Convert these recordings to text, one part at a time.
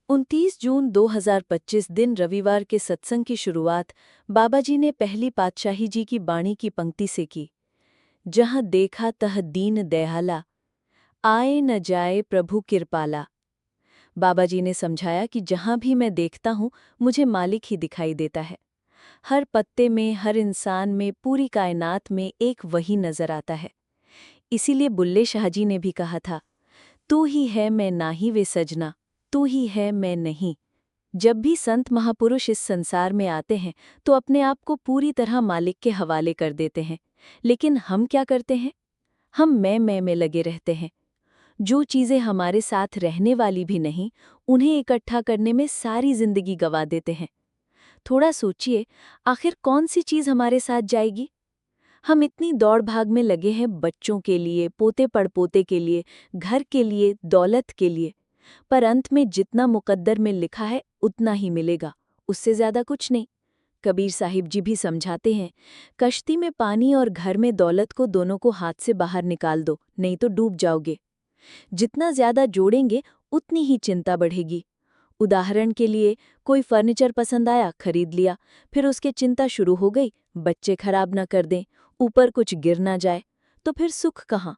29 जून 2025 दिन रविवार के सत्संग की शुरुआत बाबा जी ने पहली पातशाही जी की बाणी की पंक्ति से की। जहाँ देखा तह दीन दयाला, आए न जाए प्रभु कृपाला। बाबा जी ने समझाया कि जहाँ भी मैं देखता हूँ मुझे मालिक ही दिखाई देता है। हर पत्ते में, हर इंसान में, पूरी कायनात में एक वही नजर आता है। इसीलिए बुल्ले शाह जी ने भी कहा था, तू ही है मैं नाही वे सजना, तू ही है मैं नहीं। जब भी संत महापुरुष इस संसार में आते हैं तो अपने आप को पूरी तरह मालिक के हवाले कर देते हैं, लेकिन हम क्या करते हैं? हम मैं में लगे रहते हैं। जो चीज़ें हमारे साथ रहने वाली भी नहीं, उन्हें इकट्ठा करने में सारी जिंदगी गवा देते हैं। थोड़ा सोचिए, आखिर कौन सी चीज़ हमारे साथ जाएगी? हम इतनी दौड़ भाग में लगे हैं बच्चों के लिए, पोते पड़पोते के लिए, घर के लिए, दौलत के लिए, पर अंत में जितना मुकद्दर में लिखा है उतना ही मिलेगा, उससे ज्यादा कुछ नहीं। कबीर साहिब जी भी समझाते हैं, कश्ती में पानी और घर में दौलत को दोनों को हाथ से बाहर निकाल दो, नहीं तो डूब जाओगे। जितना ज्यादा जोड़ेंगे उतनी ही चिंता बढ़ेगी। उदाहरण के लिए, कोई फर्नीचर पसंद आया, खरीद लिया, फिर उसके चिंता शुरू हो गई, बच्चे खराब न कर दें, ऊपर कुछ गिर ना जाए, तो फिर सुख कहाँ?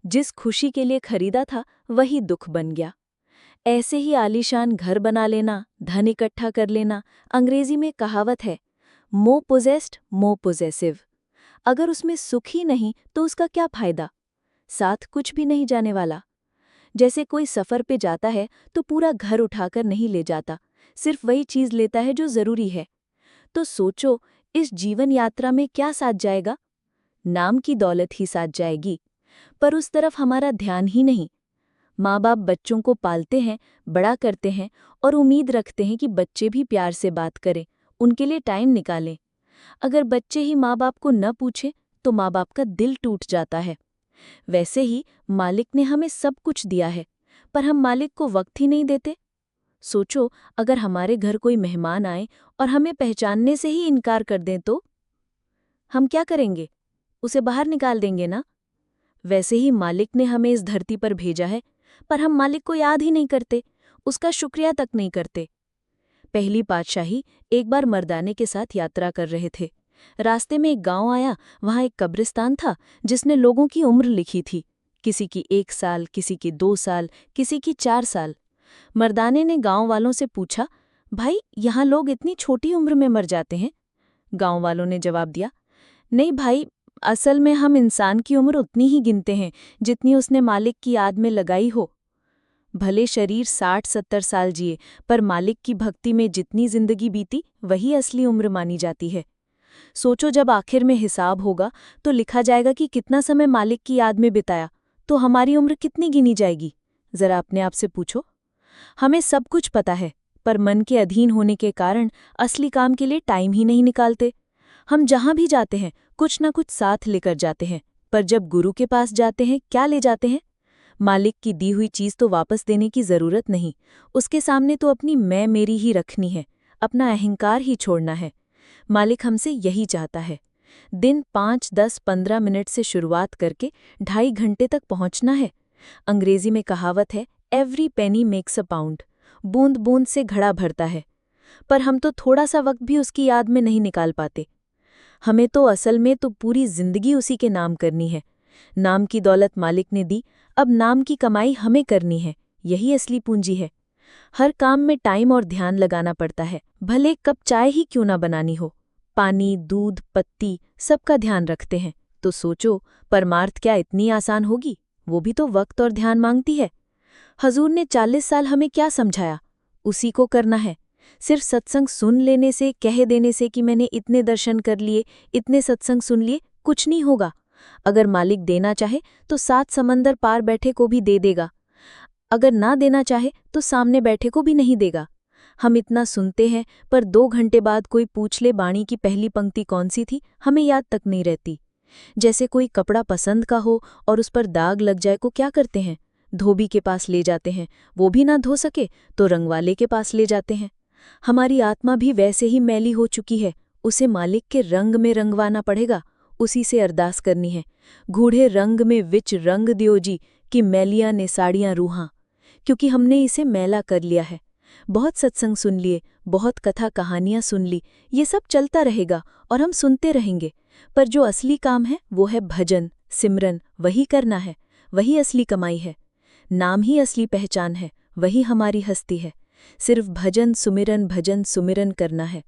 जिस खुशी के लिए खरीदा था वही दुख बन गया। ऐसे ही आलीशान घर बना लेना, धन इकट्ठा कर लेना, अंग्रेजी में कहावत है, मोर पोजेस्ड मोर पोजेसिव। अगर उसमें सुख ही नहीं तो उसका क्या फायदा? साथ कुछ भी नहीं जाने वाला। जैसे कोई सफर पे जाता है तो पूरा घर उठाकर नहीं ले जाता, सिर्फ वही चीज लेता है जो जरूरी है। तो सोचो, इस जीवन यात्रा में क्या साथ जाएगा? नाम की दौलत ही साथ जाएगी, पर उस तरफ हमारा ध्यान ही नहीं। माँ बाप बच्चों को पालते हैं, बड़ा करते हैं और उम्मीद रखते हैं कि बच्चे भी प्यार से बात करें, उनके लिए टाइम निकालें। अगर बच्चे ही माँ बाप को न पूछे तो माँ बाप का दिल टूट जाता है। वैसे ही मालिक ने हमें सब कुछ दिया है, पर हम मालिक को वक्त ही नहीं देते। सोचो, अगर हमारे घर कोई मेहमान आए और हमें पहचानने से ही इनकार कर दें तो हम क्या करेंगे? उसे बाहर निकाल देंगे ना? वैसे ही मालिक ने हमें इस धरती पर भेजा है, पर हम मालिक को याद ही नहीं करते, उसका शुक्रिया तक नहीं करते। पहली पातशाही एक बार मर्दाने के साथ यात्रा कर रहे थे। रास्ते में एक गांव आया, वहां एक कब्रिस्तान था जिसने लोगों की उम्र लिखी थी। किसी की 1 साल, किसी की 2 साल, किसी की 4 साल। मर्दाने ने गांव वालों से पूछा, भाई, यहाँ लोग इतनी छोटी उम्र में मर जाते हैं? गांव वालों ने जवाब दिया, नहीं भाई, असल में हम इंसान की उम्र उतनी ही गिनते हैं जितनी उसने मालिक की याद में लगाई हो। भले शरीर 60-70 साल जिए, पर मालिक की भक्ति में जितनी जिंदगी बीती वही असली उम्र मानी जाती है। सोचो, जब आखिर में हिसाब होगा तो लिखा जाएगा कि कितना समय मालिक की याद में बिताया, तो हमारी उम्र कितनी गिनी जाएगी? जरा अपने आप से पूछो। हमें सब कुछ पता है, पर मन के अधीन होने के कारण असली काम के लिए टाइम ही नहीं निकालते। हम जहां भी जाते हैं कुछ ना कुछ साथ लेकर जाते हैं, पर जब गुरु के पास जाते हैं क्या ले जाते हैं? मालिक की दी हुई चीज तो वापस देने की जरूरत नहीं, उसके सामने तो अपनी मैं मेरी ही रखनी है, अपना अहंकार ही छोड़ना है। मालिक हमसे यही चाहता है। दिन 5, 10, 15 मिनट से शुरुआत करके 2.5 घंटे तक पहुंचना है। अंग्रेजी में कहावत है, every penny makes a pound. बूंद बूंद से घड़ा भरता है, पर हम तो थोड़ा सा वक्त भी उसकी याद में नहीं निकाल पाते। हमें तो असल में तो पूरी जिंदगी उसी के नाम करनी है। नाम की दौलत मालिक ने दी, अब नाम की कमाई हमें करनी है। यही असली पूंजी है। हर काम में टाइम और ध्यान लगाना पड़ता है, भले कप चाय ही क्यों ना बनानी हो। पानी, दूध, पत्ती, सबका ध्यान रखते हैं। तो सोचो, परमार्थ क्या इतनी आसान होगी? वो भी तो वक्त और ध्यान मांगती है। हजूर ने 40 साल हमें क्या समझाया? उसी को करना है। सिर्फ सत्संग सुन लेने से, कह देने से कि मैंने इतने दर्शन कर लिए, इतने सत्संग सुन लिए, कुछ नहीं होगा। अगर मालिक देना चाहे तो 7 समंदर पार बैठे को भी दे देगा। अगर ना देना चाहे तो सामने बैठे को भी नहीं देगा। हम इतना सुनते हैं, पर 2 घंटे बाद कोई पूछ ले बाणी की पहली पंक्ति कौन सी थी, हमें याद तक नहीं रहती। जैसे कोई कपड़ा पसंद का हो और उस पर दाग लग जाए को क्या करते हैं? धोबी के पास ले जाते हैं, वो भी ना धो सके तो रंगवाले के पास ले जाते हैं। हमारी आत्मा भी वैसे ही मैली हो चुकी है, उसे मालिक के रंग में रंगवाना पड़ेगा। उसी से अरदास करनी है, गूढ़े रंग में विच रंग दियो जी कि मैलियां ने साड़ियां रूहां, क्योंकि हमने इसे मैला कर लिया है। बहुत सत्संग सुन लिए, बहुत कथा कहानियाँ सुन ली, ये सब चलता रहेगा और हम सुनते रहेंगे। पर जो असली काम है वो है भजन, सिमरन, वही करना है, वही असली कमाई है। नाम ही असली पहचान है, वही हमारी हस्ती है। सिर्फ भजन सुमिरन करना है।